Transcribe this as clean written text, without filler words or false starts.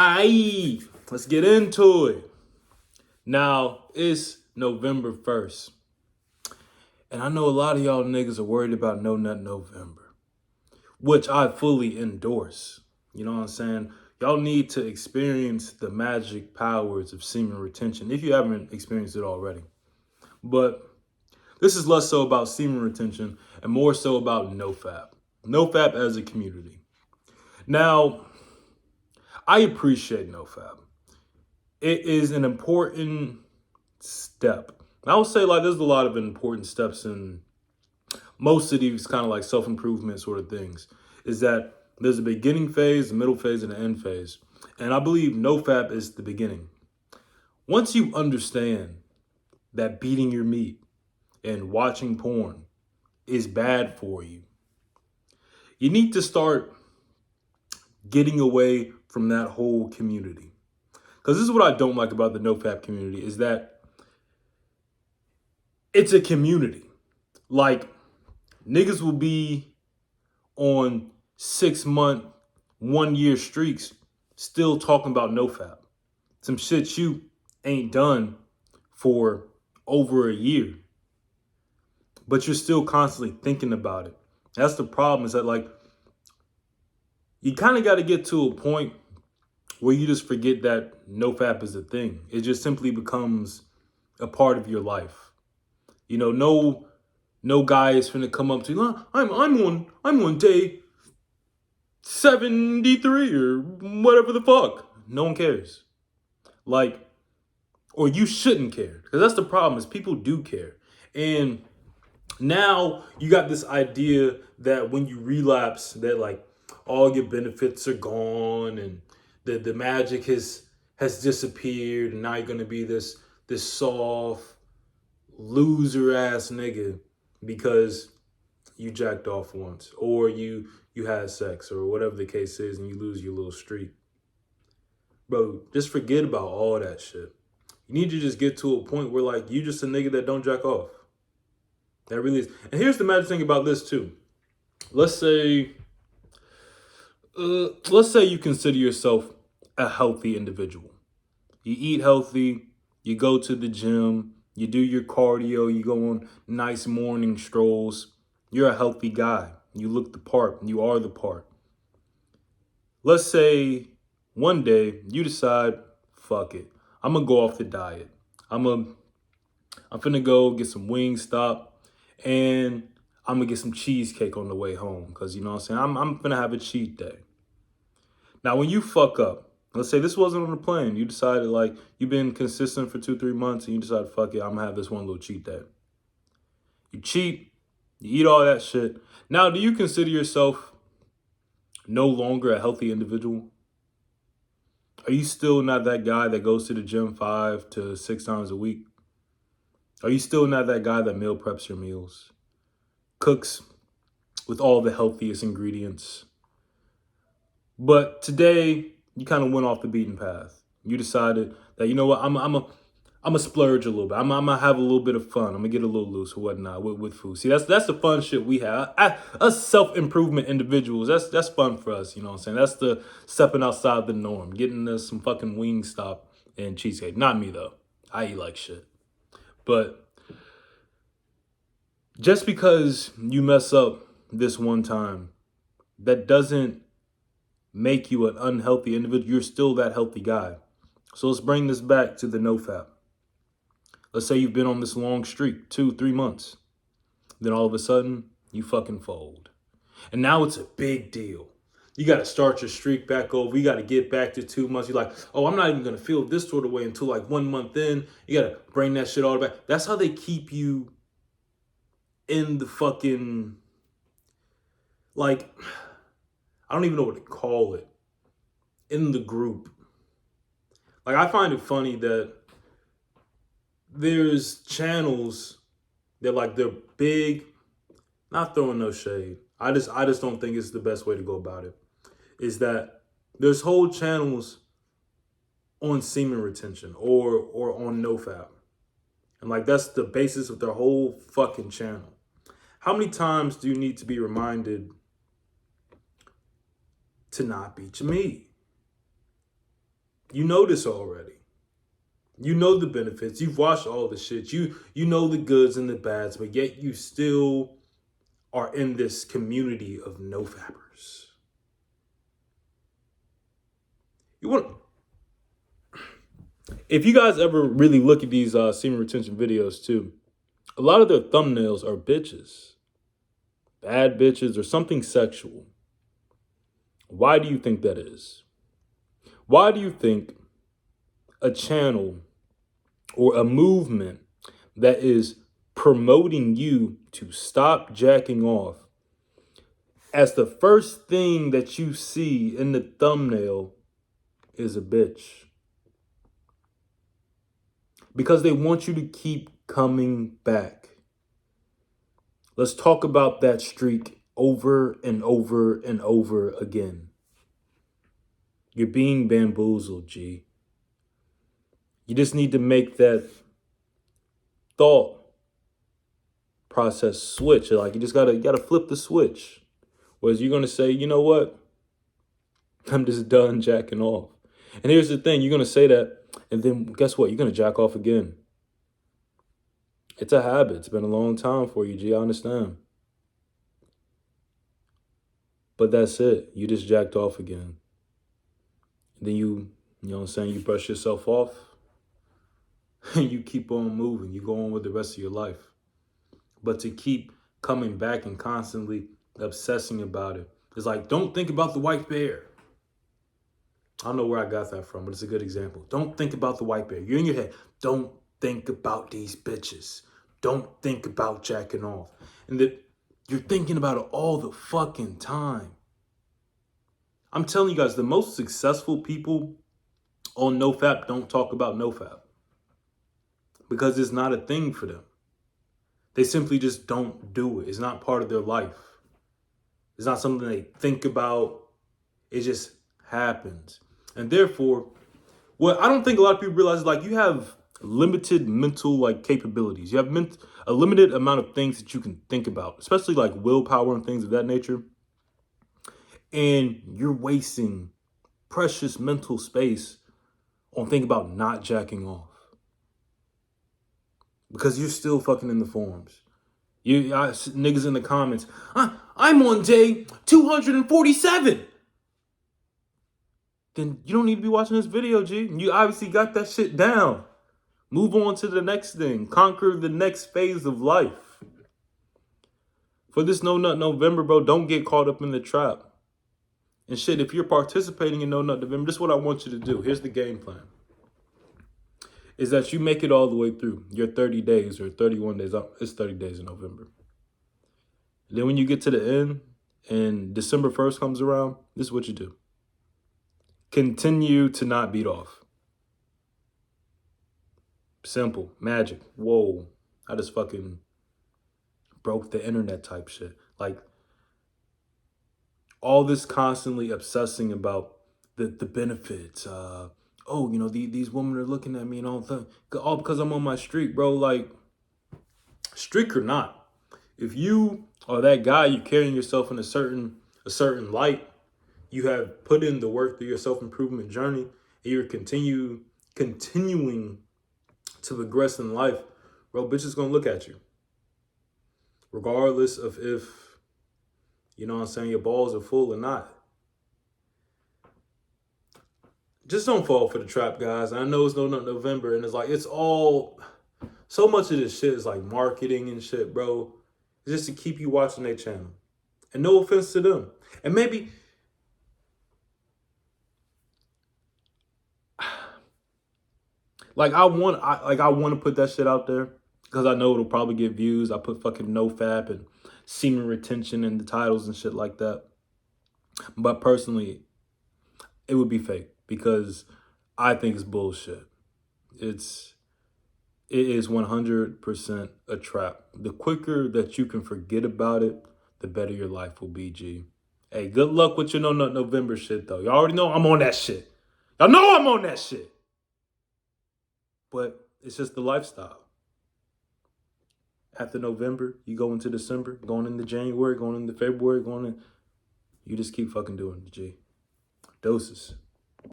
Aye, let's get into it. Now, it's November 1st. And I know a lot of y'all niggas are worried about No Nut November, which I fully endorse. You know what I'm saying? Y'all need to experience the magic powers of semen retention if you haven't experienced it already. But this is less so about semen retention and more so about NoFap. NoFap as a community. Now, I appreciate NoFap. It is an important step. I would say like there's a lot of important steps in most of these kind of like self-improvement sort of things. Is that there's a beginning phase, a middle phase, and an end phase. And I believe NoFap is the beginning. Once you understand that beating your meat and watching porn is bad for you, you need to start getting away from that whole community. Because this is what I don't like about the NoFap community is that it's a community. Like, niggas will be on 6-month, 1-year streaks still talking about NoFap. Some shit you ain't done for over a year. But you're still constantly thinking about it. That's the problem is that, like, you kind of got to get to a point where you just forget that NoFap is a thing. It just simply becomes a part of your life. You know, no guy is finna come up to you. I'm on day 73 or whatever the fuck. No one cares. Like, or you shouldn't care. Because that's the problem is people do care. And now you got this idea that when you relapse that like all your benefits are gone and the magic has disappeared and now you're gonna be this soft loser ass nigga because you jacked off once or you had sex or whatever the case is and you lose your little streak. Bro, just forget about all that shit. You need to just get to a point where like you just a nigga that don't jack off. That really is. And here's the magic thing about this too. Let's say you consider yourself a healthy individual. You eat healthy, you go to the gym, you do your cardio, you go on nice morning strolls. You're a healthy guy. You look the part. You are the part. Let's say one day you decide, fuck it. I'm going to go off the diet. I'm finna go get some Wingstop and I'm going to get some cheesecake on the way home because, you know what I'm saying, I'm finna have a cheat day. Now, when you fuck up, let's say this wasn't on the plane. You decided like you've been consistent for 2-3 months and you decide, fuck it, I'm going to have this one little cheat day. You cheat, you eat all that shit. Now, do you consider yourself no longer a healthy individual? Are you still not that guy that goes to the gym 5 to 6 times a week? Are you still not that guy that meal preps your meals? Cooks with all the healthiest ingredients? But today, you kind of went off the beaten path. You decided that, you know what, I'm a splurge a little bit. I'm gonna have a little bit of fun. I'm gonna get a little loose or whatnot with food. See, that's the fun shit we have. Us self-improvement individuals, that's fun for us, you know what I'm saying? That's the stepping outside the norm, getting us some fucking Wingstop and cheesecake. Not me though. I eat like shit. But just because you mess up this one time, that doesn't make you an unhealthy individual. You're still that healthy guy. So let's bring this back to the NoFap. Let's say you've been on this long streak, 2-3 months. Then all of a sudden, you fucking fold. And now it's a big deal. You got to start your streak back over. You got to get back to 2 months. You're like, oh, I'm not even going to feel this sort of way until like 1 month in. You got to bring that shit all back. That's how they keep you in the fucking, like, I don't even know what to call it, in the group. Like, I find it funny that there's channels that like they're big, not throwing no shade. I just don't think it's the best way to go about it. Is that there's whole channels on semen retention or on NoFap. And like that's the basis of their whole fucking channel. How many times do you need to be reminded to not beat your meat? You know this already. You know the benefits. You've watched all the shit. You know the goods and the bads, but yet you still are in this community of NoFappers. You want If you guys ever really look at these semen retention videos too, a lot of their thumbnails are bitches, bad bitches, or something sexual. Why do you think that is? Why do you think a channel or a movement that is promoting you to stop jacking off, as the first thing that you see in the thumbnail is a bitch? Because they want you to keep coming back. Let's talk about that streak over and over and over again. You're being bamboozled, G. You just need to make that thought process switch. Like you gotta flip the switch. Whereas you're gonna say, you know what? I'm just done jacking off. And here's the thing, you're gonna say that, and then guess what? You're gonna jack off again. It's a habit. It's been a long time for you, G. I understand. But that's it. You just jacked off again. Then you know what I'm saying, you brush yourself off and you keep on moving. You go on with the rest of your life. But to keep coming back and constantly obsessing about it, it's like, don't think about the white bear. I don't know where I got that from, but it's a good example. Don't think about the white bear. You're in your head. Don't think about these bitches. Don't think about jacking off. And that you're thinking about it all the fucking time. I'm telling you guys, the most successful people on NoFap don't talk about NoFap because it's not a thing for them. They simply just don't do it. It's not part of their life. It's not something they think about. It just happens. And therefore, what I don't think a lot of people realize is like you have limited mental like capabilities. You have a limited amount of things that you can think about, especially like willpower and things of that nature. And you're wasting precious mental space on thinking about not jacking off because you're still fucking in the forums. Niggas in the comments, I'm on day 247. Then you don't need to be watching this video, G. You obviously got that shit down. Move on to the next thing. Conquer the next phase of life. For this No Nut November, bro, don't get caught up in the trap. And shit, if you're participating in No Nut November, this is what I want you to do. Here's the game plan. Is that you make it all the way through your 30 days or 31 days. It's 30 days in November. And then when you get to the end and December 1st comes around, this is what you do. Continue to not beat off. Simple. Magic. Whoa. I just fucking broke the internet type shit. Like, all this constantly obsessing about the benefits. Oh, you know, these women are looking at me and all because I'm on my streak, bro. Like, streak or not, if you are that guy, you're carrying yourself in a certain light, you have put in the work through your self-improvement journey, and you're continuing to progress in life, bro, bitches gonna look at you. Regardless of if, you know what I'm saying, your balls are full or not. Just don't fall for the trap, guys. I know it's No Nut November, and it's like, it's all, so much of this shit is like marketing and shit, bro. It's just to keep you watching their channel. And no offense to them. And maybe, like I want to put that shit out there because I know it'll probably get views. I put fucking NoFap and semen retention in the titles and shit like that. But personally, it would be fake because I think it's bullshit. It is 100% a trap. The quicker that you can forget about it, the better your life will be, G. Hey, good luck with your No Nut November shit, though. Y'all already know I'm on that shit. Y'all know I'm on that shit. But it's just the lifestyle. After November, you go into December, going into January, going into February, you just keep fucking doing it, G. Doses.